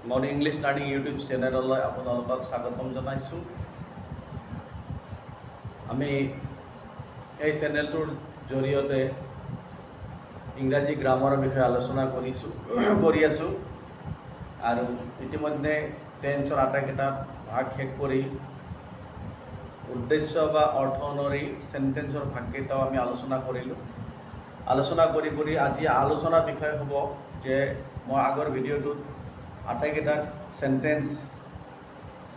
মই English learning YouTube চেনেললৈ আপোনালোকক স্বাগতম জনাইছোঁ। আমি এই চেনেলটোৰ জৰিয়তে ইংৰাজী গ্ৰামাৰৰ বিষয়ে আলোচনা কৰি আছোঁ আৰু ইতিমধ্যে টেন্সৰ আটাইকেইটা ভাগ শেষ কৰি উদ্দেশ্য বা অৰ্থ অনুসৰি চেণ্টেন্সৰ ভাগকেইটাও আমি আলোচনা কৰিলোঁ। আলোচনা কৰি আজি আলোচনাৰ বিষয় হ'ব যে মই আগৰ ভিডিঅ'টোত আটাইকেইটা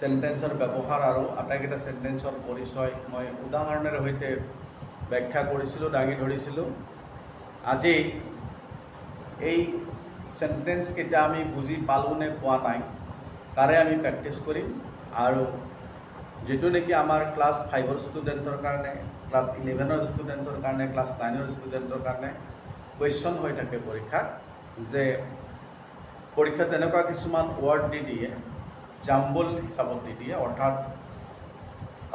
চেণ্টেন্সৰ ব্যৱহাৰ আৰু আটাইকেইটা চেণ্টেন্সৰ পৰিচয় মই উদাহৰণৰ সৈতে ব্যাখ্যা কৰিছিলোঁ, দাঙি ধৰিছিলোঁ। আজি এই চেণ্টেন্সকেইটা আমি বুজি পালোঁ নে পোৱা নাই তাৰে আমি প্ৰেক্টিছ কৰিম আৰু যেটো নেকি আমাৰ ক্লাছ 5ৰ ষ্টুডেণ্টৰ কাৰণে, ক্লাছ 11ৰ ষ্টুডেণ্টৰ কাৰণে, ক্লাছ 9ৰ ষ্টুডেণ্টৰ কাৰণে কুৱেশ্যন হৈ থাকে পৰীক্ষাত, যে পৰীক্ষাত এনেকুৱা কিছুমান ৱৰ্ড দি দিয়ে, জাম্বল হিচাপত দি দিয়ে, অৰ্থাৎ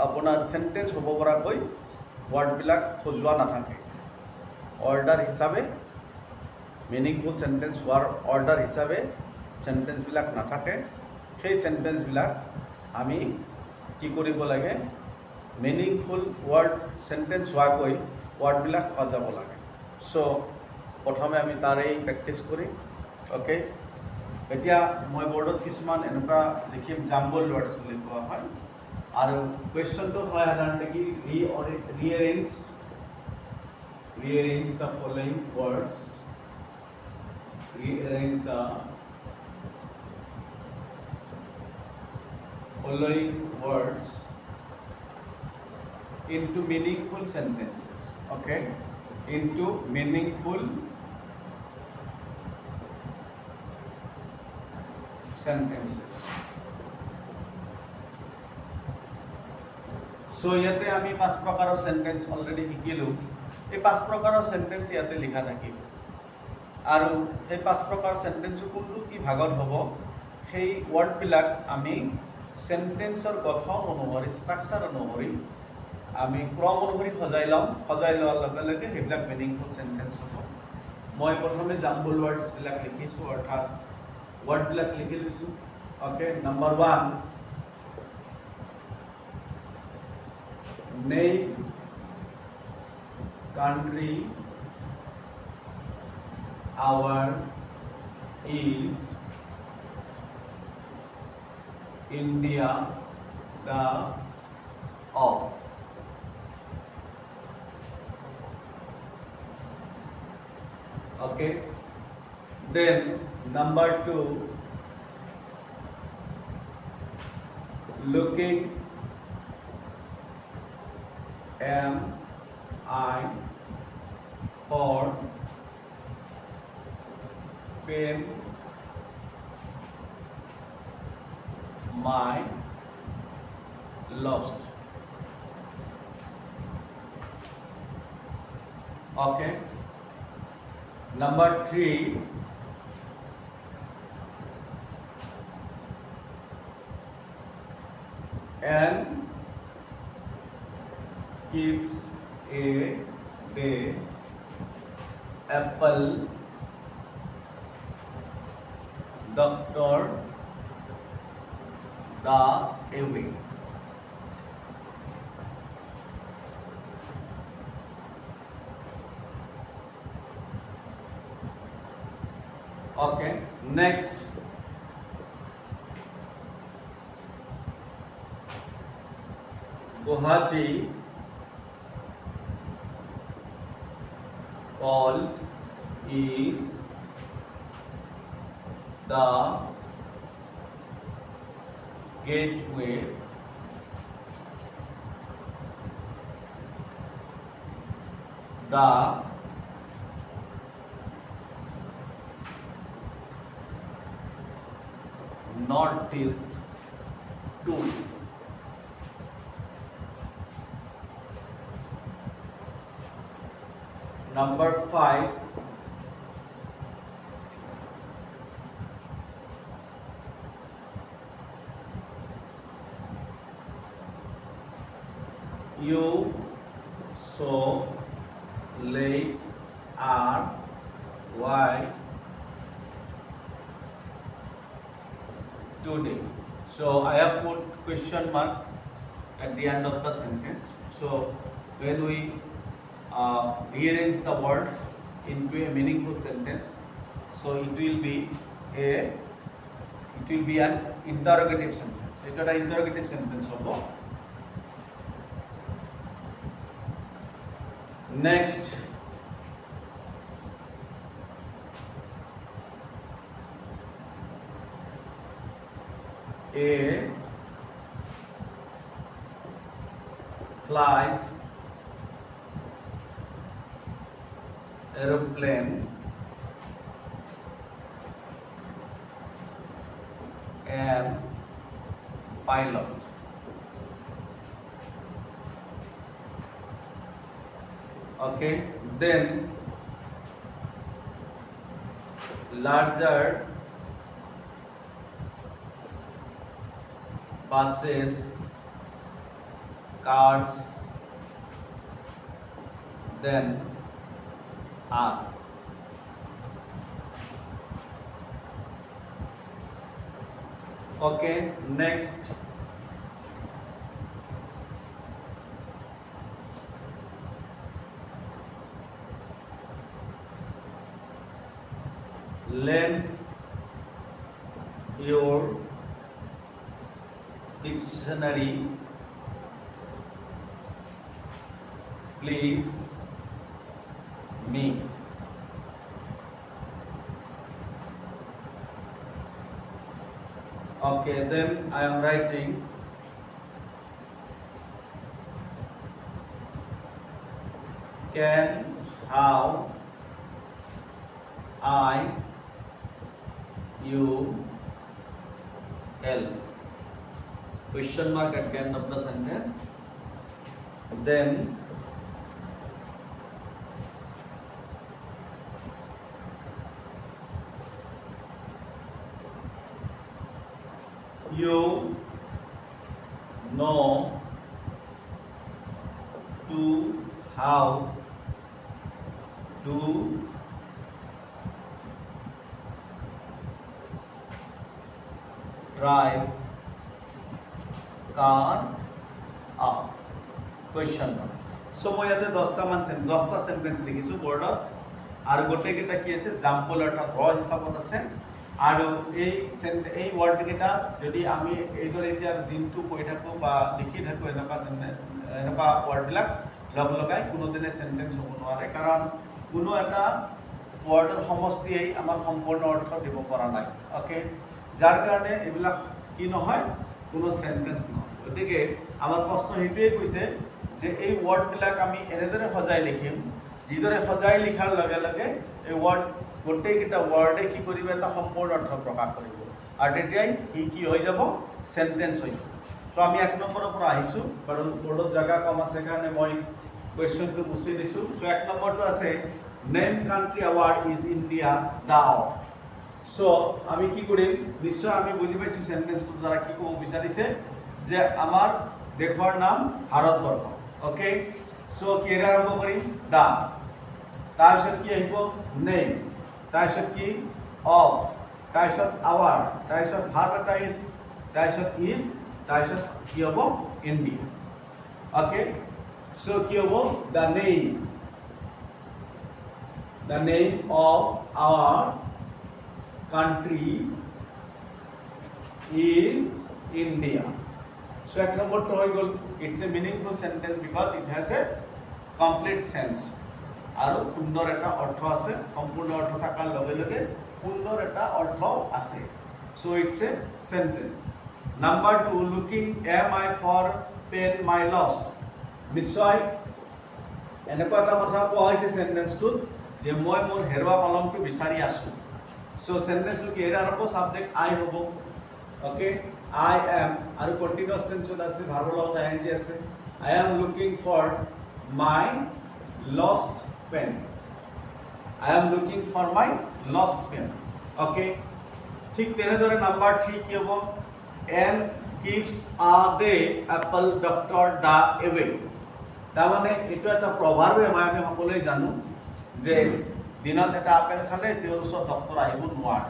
আপোনাৰ চেণ্টেন্স হ'ব পৰাকৈ ৱৰ্ডবিলাক সজোৱা নাথাকে। অৰ্ডাৰ হিচাপে মিনিংফুল চেণ্টেন্স হোৱাৰ অৰ্ডাৰ হিচাপে চেণ্টেন্সবিলাক নাথাকে। সেই চেণ্টেন্সবিলাক আমি কি কৰিব লাগে, মিনিংফুল ৱৰ্ড চেণ্টেন্স হোৱাকৈ ৱৰ্ডবিলাক সজাব লাগে। চ' প্ৰথমে আমি তাৰেই প্ৰেক্টিছ কৰিম। অ'কে, এতিয়া মই বৰ্ডত কিছুমান এনেকুৱা লিখিম, জাম্বল ৱৰ্ডছ বুলি কোৱা হয়। আৰু কুৱেশ্যনটো হয় সাধাৰণতে কি, rearrange the following words, rearrange the following words into meaningful sentences. Okay, into meaningful sentences. So ইয়াতে আমি 5 প্ৰকাৰৰ সেন্টেন্স অলৰেডি শিকিলো। এই 5 প্ৰকাৰৰ সেন্টেন্স ইয়াতে লিখা থাকিব আৰু এই 5 প্ৰকাৰৰ সেন্টেন্স কোনটো কি ভাগত হ'ব, সেই ৱৰ্ডবিলাক আমি সেন্টেন্সৰ গঠন অনুসৰি, ষ্ট্ৰাকচাৰ অনুসৰি আমি ক্ৰম অনুসৰি সজাই লোৱাৰ লগে লগে সেইবিলাক মিনিংফুল সেন্টেন্স হ'ব। মই প্ৰথমে জাম্বল ৱৰ্ডছবিলাক লিখিছোঁ, অৰ্থাৎ ৱৰ্ডবিলাক লিখি লৈছোঁ। Okay, number 1, name, country, our is India, the of. Okay, then number 2, looking, am I, for, pen, my, lost. Okay, number 3, and keeps a day, apple, doctor, the away. Okay, next, Guwahati called is the gateway the northeast to. Number 5, you so late are why today. So I have put question mark at the end of the sentence. So when we rearrange the words into a meaningful sentence, so it will be an interrogative sentence. It is an interrogative sentence hobo. Next, a flies aeroplane and pilot. Okay, then larger buses, cars than are. Okay, next, lend your dictionary please me. Okay, then I am writing can, how, I, you, L. Question mark at the end of the sentence. Then you know to how to drive car up. Question mark. So মই ইয়াতে 10টা sentence লিখিছো বৰ্ডত আৰু গোটেই কেইটা কি আছে জাম্পল অৰ্থাৎ ৰ হিচাপত আছে আৰু এই ওয়ার্ড কেইটা যদি আমি এইদৰে এতিয়া দিনটো কৈ থাকো বা লিখি থাকো এনেকুৱা ওয়ার্ডবিলাক লগ লগাই কোনোদিনে সেন্টেন্স হ'ব নোৱাৰে কাৰণ কোনো এটা ওয়ার্ডৰ সমষ্টিয়ে আমাৰ সম্পূৰ্ণ অৰ্থ দিব পৰা নাই ওকে যাৰ কাৰণে এইবিলাক কি নহয় কোনো সেন্টেন্স নহয় গতিকে আমাৰ প্ৰশ্ন হেতুৱে কৈছে যে এই ওয়ার্ডবিলাক আমি এনেদৰে সজাই লিখিম যিদৰে সজাই লিখাৰ লগে লগে এই ওয়ার্ড গোটেই কেইটা ওয়ার্ডে কি কৰিব এটা সম্পূৰ্ণ অৰ্থ প্ৰকাশ কৰিব আৰু তেতিয়াই কি হৈ যাব সেন্টেন্স হৈ যাব সো আমি 1 নম্বৰৰ পৰা আহিছো কাৰণ বৰ্ডত জায়গা কম আছে কাৰণে মই কোৱেশ্চনটো মুছি দিছো সো 1 নম্বৰটো আছে name country award is India দাও সো আমি কি কৰিম নিশ্চয় আমি বুজি পাইছো সেন্টেন্সটো দ্বাৰা কি ক'ব বিচাৰিছে যে আমাৰ দেশৰ নাম ভাৰতবৰ্ষ ওকে সো কি আৰম্ভ কৰিম দা তাৰপিছত কি আহিব নেম তাৰপিছত কি অফ তাৰপিছত আৱাৰ তাৰপিছত ভাৰ্ব এটা আহিল তাৰপিছত ইজ তাৰপিছত কি হ'ব ইণ্ডিয়া ওকে সো কি হ'ব the name of our country is India. So 1 number to hoy gol it's a meaningful sentence because it has a complete sense আৰু সুন্দৰ এটা অৰ্থ আছে সম্পূৰ্ণ অৰ্থ থাকাৰ লগে লগে সুন্দৰ এটা অৰ্থ আছে so it's a sentence. Number 2 looking am I for pen my lost নিশ্চয় এনেকুৱা এটা কথা কোৱা হৈছে সেন্টেন্সটোত যে মই মোৰ হেৰুৱা কলমটো বিচাৰি আছো so সেন্টেন্সটো কি এৰা হ'ব সাবজেক্ট I হ'ব okay I am আৰু কন্টিনিউয়াস টেন্সত আছে ভাৰ্বৰ লগত ing আছে I am looking for my lost pen I am looking for my lost pen okay ঠিক তেনেদৰে নাম্বাৰ 3 কি হ'ব and keeps a day apple doctor da away তাৰমানে এটো এটা প্ৰভাৱে আমি সকলোৱে জানো যে দিনত এটা আপেল খালে তেওঁৰ ওচৰত ডক্টৰ আহিব নোৱাৰে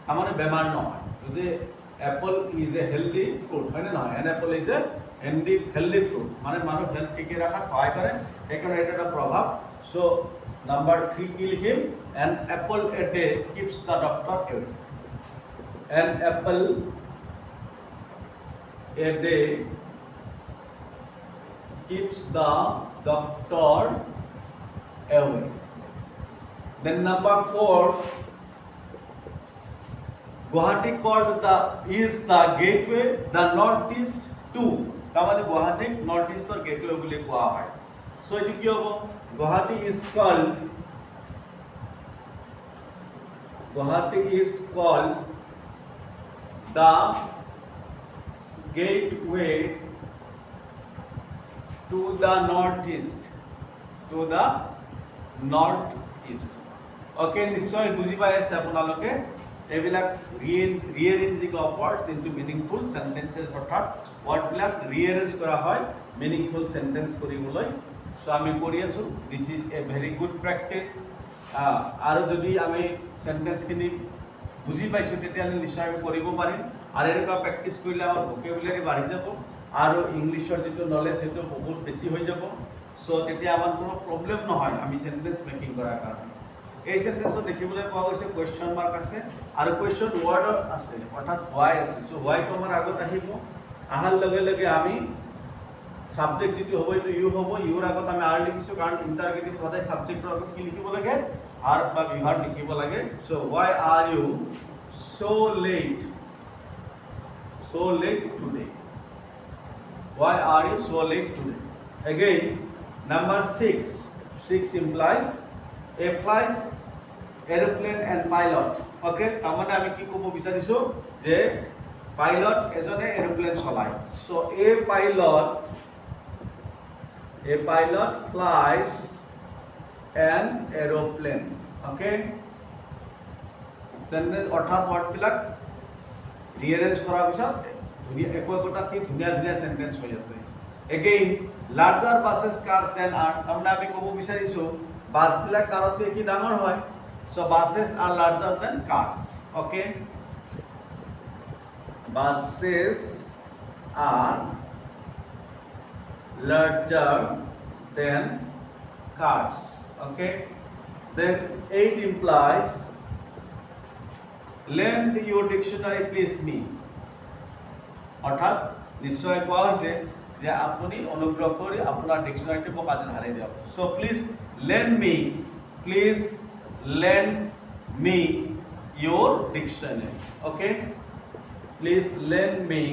তাৰমানে বেমাৰ নহয় যদি Apple is a healthy fruit, হয়নে নহয়? N Apple is a healthy fruit, মানে মানুহ হেল্থ ঠিকে ৰখাত সহায় কৰে, সেইকাৰণে এইটো এটা প্ৰভাৱ। চ' নাম্বাৰ 3 কি লিখিম? N Apple a day keeps the doctor away. N Apple a day keeps the doctor away. Then number 4, Guwahati is the gateway, the northeast to. তাহলে গুৱাহাটীক নৰ্থ ইষ্টৰ গেটৱে বুলি কোৱা হয়। সো এটো কি হ'ব? Guwahati is called the gateway to the northeast, okay, নিশ্চয় বুজি পাই আছে আপোনালোকে এইবিলাক rearranging of words into meaningful sentences, অৰ্থাৎ ওয়ার্ডবিলাক rearrange কৰা হয় meaningful sentence কৰিবলৈ। সো আমি কৰি আছো, this is a very good practice। আৰু যদি আমি সেন্টেন্সখিনি বুজি পাইছো তেতিয়াহ'লে নিশ্চয় আমি কৰিব পাৰিম, আৰু এনেকুৱা প্ৰেক্টিছ কৰিলে আমাৰ ভোকেবুলাৰি বাঢ়ি যাব আৰু ইংলিছৰ যিটো নলেজ সেইটো বহুত বেছি হৈ যাব। চ' তেতিয়া আমাৰ কোনো প্ৰব্লেম নহয় আমি সেন্টেন্স মেকিং কৰাৰ কাৰণে। এই সেন্টেন্সত দেখিবলৈ পোৱা গৈছে কুৱেশ্যন মাৰ্ক আছে আৰু কুৱেশ্যন ৱৰ্ডৰ আছে, অৰ্থাৎ হোৱাই আছে। চ' হোৱাইটো আমাৰ আগত আহিব, অহাৰ লগে লগে আমি সাবজেক্ট যিটো হ'ব এইটো ইউ হ'ব, ইউৰ আগত আমি আৰ লিখিছোঁ, কাৰণ ইণ্টাৰগেটিভ সদায় সাবজেক্টৰ আগত কি লিখিব লাগে? আৰ বা বিভাৰ লিখিব লাগে। চ' হোৱাই আৰ you so late today? Why are you so late today? Again, number 6 implies a flies, aeroplane and pilot. Okay, তারমানে আমি কি কব বিচাৰিছো যে পাইলট এজনে এৰোপ্লেন চলায়। So a pilot flies an aeroplane. Okay, sentence অৰ্থাৎ ওয়ার্ডবিলাক রিঅ্যাৰেঞ্জ কৰাৰ পিছত একোটা কি ধুনীয়া ধুনীয়া সেন্টেন্স হৈ আছে। এগেইন লাৰ্জাৰ বাসেছ কাৰ্স দেন আৰ, তাৰমানে আমি ক'ব বিচাৰিছোঁ বাছবিলাক কাৰতকৈ কি ডাঙৰ হয়। চ' বাসেছ আৰ larger then কাৰ্স। Okay, বাসেছ R larger then কাৰ্স। Okay, then 8 implies lend your dictionary please me, অর্থাৎ নিশ্চয় কোৱা হৈছে যে আপুনি অনুগ্ৰহ কৰি আপোনাৰ ডিকশনাৰীটো মোক আজি ধাৰে দিয়ক। So please lend me your dictionary. Okay, please lend me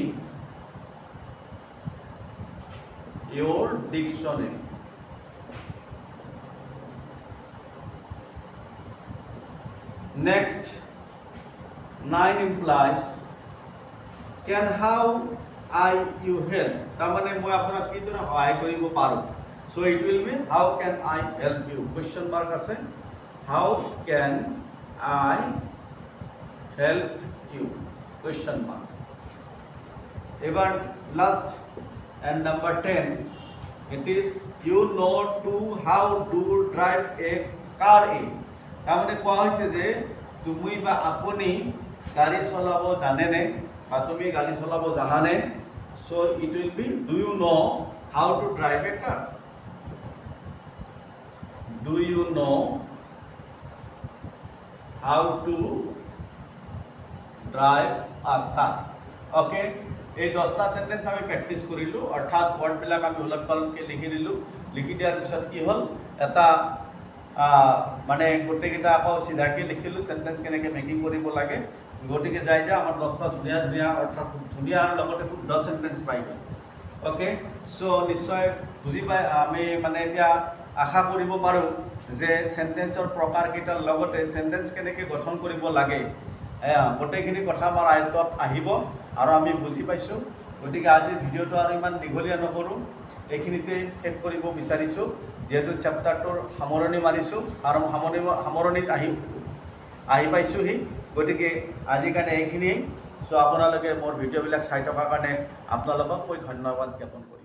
your dictionary. Next, 9 implies can how I you help, তার মই আপোনাক কি ধৰণে সহায় কৰিব পাৰো। So it will B how can I help you, question mark আছে, how can I help you, question mark। এবার last and number 10, it is you know to how to drive a car in, তার কোৱা হৈছে যে তুমি বা আপুনি গাড়ী চলাব জানেনে বা তুমি গাড়ী চলাব জানানে। So it will be do you know how to drive a car, do you know how to drive a car. Okay, এই 10টা সেন্টেন্স আমি প্ৰেক্টিছ কৰিলোঁ, অৰ্থাৎ ওয়াৰ্ডবিলাক আমি উলট পালটকৈ লিখি দিলোঁ। লিখি দিয়াৰ পিছত কি হ'ল, এটা মানে গোটেইকেইটা আকৌ চিধাকৈ লিখিলোঁ সেন্টেন্স কেনেকৈ মেকিং কৰিব লাগে। গতিকে যাই যে আমাৰ 10টা ধুনীয়া ধুনীয়া অৰ্থাৎ ধুনীয়া আৰু লগতে খুব 10 সেন্টেন্স পাই গ'ল। অ'কে, চ' নিশ্চয় বুজি পাই আমি মানে এতিয়া আশা কৰিব পাৰোঁ যে সেন্টেন্সৰ প্ৰকাৰকেইটাৰ লগতে সেন্টেন্স কেনেকৈ গঠন কৰিব লাগে গোটেইখিনি কথা আমাৰ আয়ত্তত আহিব আৰু আমি বুজি পাইছোঁ। গতিকে আজিৰ ভিডিঅ'টো আৰু ইমান দীঘলীয়া নকৰোঁ, এইখিনিতে শেষ কৰিব বিচাৰিছোঁ, যিহেতু চেপ্টাৰটোৰ সামৰণি মাৰিছোঁ আৰু সামৰণিত আহি পাইছোঁহি। গতিকে আজিৰ কাৰণে এইখিনিয়েই। চ' আপোনালোকে মোৰ ভিডিঅ'বিলাক চাই থকাৰ কাৰণে আপোনালোকক মই ধন্যবাদ জ্ঞাপন কৰিছোঁ।